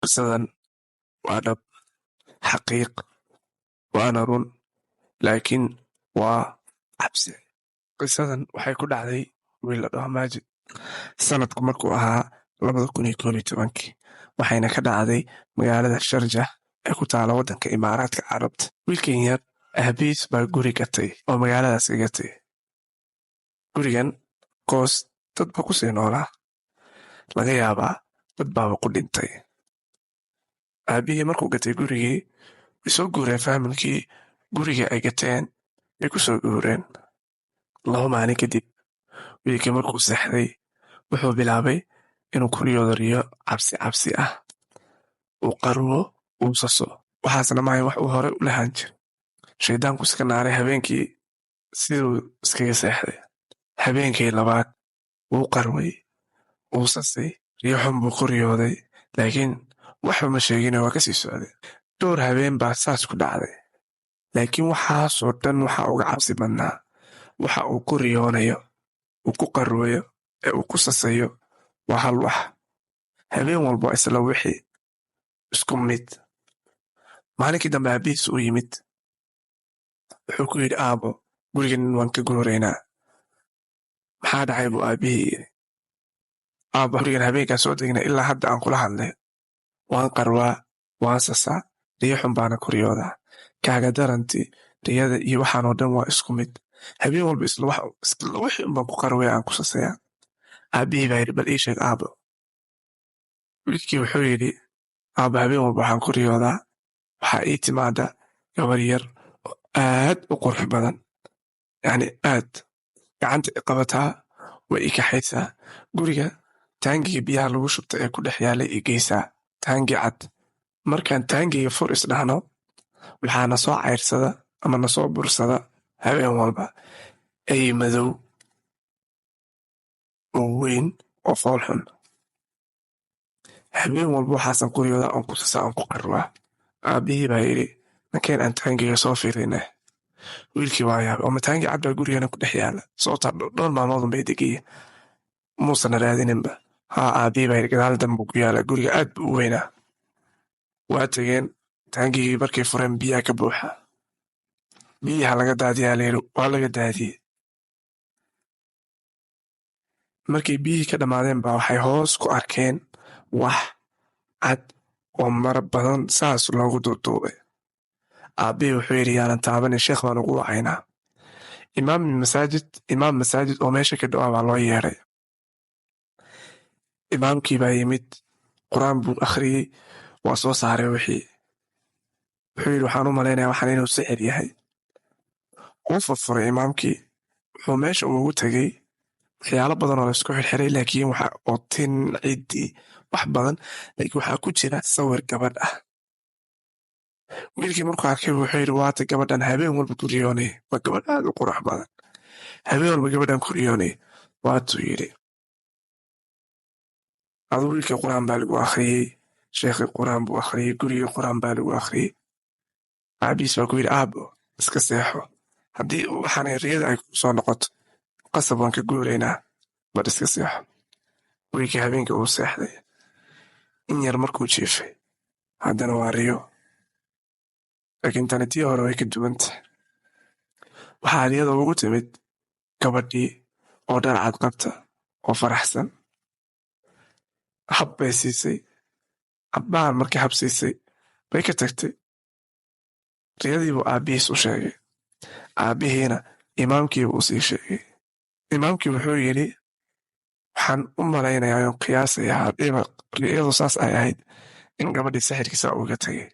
qisadan waa dhab, xaqiiq, waana run, laakiin waa cabsi. Qisadan waxay ku dhacday wiil la dhaho Maajid sanadku markuu ahaa 2011, waxayna ka dhacday magaalada Sharjah ee ku taala waddanka Imaaraadka Carabta. Wiilkan yar aabihiis baa guri gatay oo magaaladaas ka gatay. Gurigan qoys dad baa ku sii noolaa, laga yaabaa dad baaba ku dhintay. Aabihii markuu gatay gurigii way soo guureen faamilkii gurigii ay gateen ay ku soo guureen. 2 maalin kadib wiilkii markuu seexday wuxuu bilaabay inuu ku riyoodo riyo cabsi ah, uu qarwo, uu saso. Waxaasna maahan wax uu hore u lahaan jiray. Shaydaanku iska naaray habeenkii siduu iskaga seexday. Habeenkii labaad wuu qarway, uu sasay, riyo xun buu ku riyooday, laakiin waxba ma sheegin waa ka sii socday. Dhowr habeen baa saas ku dhacday, laakiin waxaasoo dhan waxa uga cabsi badnaa waxa uu ku riyoonayo, uu ku qarwayo, ee uu ku sasayo waa hal wax. Habeen walba isla wixii, isku mid. Maalinkii dambe aabihiis u yimid, wuxuu ku yidhi, aabbo, gurigan waan ka guuraynaa. Maxaa dhacay buu aabihii yidhi. Aabbo, gurigan habeenkaa soo degnay ilaa hadda aan kula hadlay. Waan qarwaa, waan sasaa, riyo xun baana ku riyoodaa. Kaaga darantii riyada iyo waxaanoo dhan waa isku mid. Habeen walba isla wixii unbaan ku qarwaya aan ku sasayaa. Aabihii baa yidhi, bal ii sheeg aabbo. Wiilkii wuxuu yidhi, aabbo, habeen walba waxaan ku riyoodaa waxaa ii timaada gabar yar oo aad u qurux badan, yacni aad. Gacanta i qabataa, way i kaxaysaa. Guriga taangiga biyaha lagu shubta ee ku dhex yaalay i geysaa, taangi cad. Markaan taangiga fur isdhahno waxaa na soo cayrsada ama na soo bursada habeen walba ay madow oo weyn oo fool xun. Habeen walba waxaasan ku riyoodaa oon ku sasaa oon ku qarwaa. Aabihii baa yidhi, nakeen aan taangiga soo fiirinay. Wiilkii waa yaabay, oo mataangi cad baa gurigana ku dhex yaala, sababtaa dhowr maalmoodun bay degiye muusan raadininba. Haa, aabihii baa yidhi, gadaal danbuu ku yaala, guriga aad buu u weynaa. Waa tegeen, taangigii markay fureen biyaha ka buuxa. Biyaha laga daadiyaa layidhi, waa laga daadiyey. Markay biyihii ka dhammaadeen baa waxay hoos ku arkeen wax cad oo mara badan saas loogu duuduubay. Aabbihii wuxuu yidhi, yaanan taabanin, sheekh baan ugu wacaynaa. Imaam masaajid oo meesha ka dhowaa baa loo yeedhay. Imaamkii baa yimid, qur-aan buu akhriyey, waa soo saaray wixii. Wuxuu yidhi, waxaan u malaynayaa waxaan inuu sixir yahay. Wuu furfuray imaamkii, wuxuu meesha ugu tegey waxyaalo badan oo la isku xirxiray, laakiin waxa oo tin, ciddii, wax badan, laakiin waxaa ku jira sawir gabadh ah. Wiilkii markuu arkay wuxuu yidhi, waata gabadhan habeen walba ku riyoonay, waa gabadh aad u qurux badan. Habeen walba gabadhan ku riyoonay, waatuu yidhi. Aduu wiilkii qur-aan baa lagu akhriyey, sheekhii qur-aan buu akhriyey, gurigii qur-aan baa lagu akhriyey. Aabihiis baa ku yidhi, aabbo, iska seexo. Haddii waxaanay riyada ay ku soo noqoto, qasab waan ka guuraynaa, bal iska seexo. Wiilkii habeenkii uu seexday. In yar markuu jiifay, haddana waa riyo. Laakiin tani tii hore way ka duwan tahay. Waxaa riyada ugu timid gabadhii oo dhar cad qabta oo faraxsan. Hab bay siisay. Abbaan markii hab siisay bay ka tagtay. Riyadii buu aabbihiis u sheegay. Aabbihiina imaamkii buu u sii sheegay. Imaamkii wuxuu yidhi, waxaan u malaynayaa oon qiyaasayaa haddiiba riyadu saas ay ahayd in gabadhii sixirkiisa uga tagay.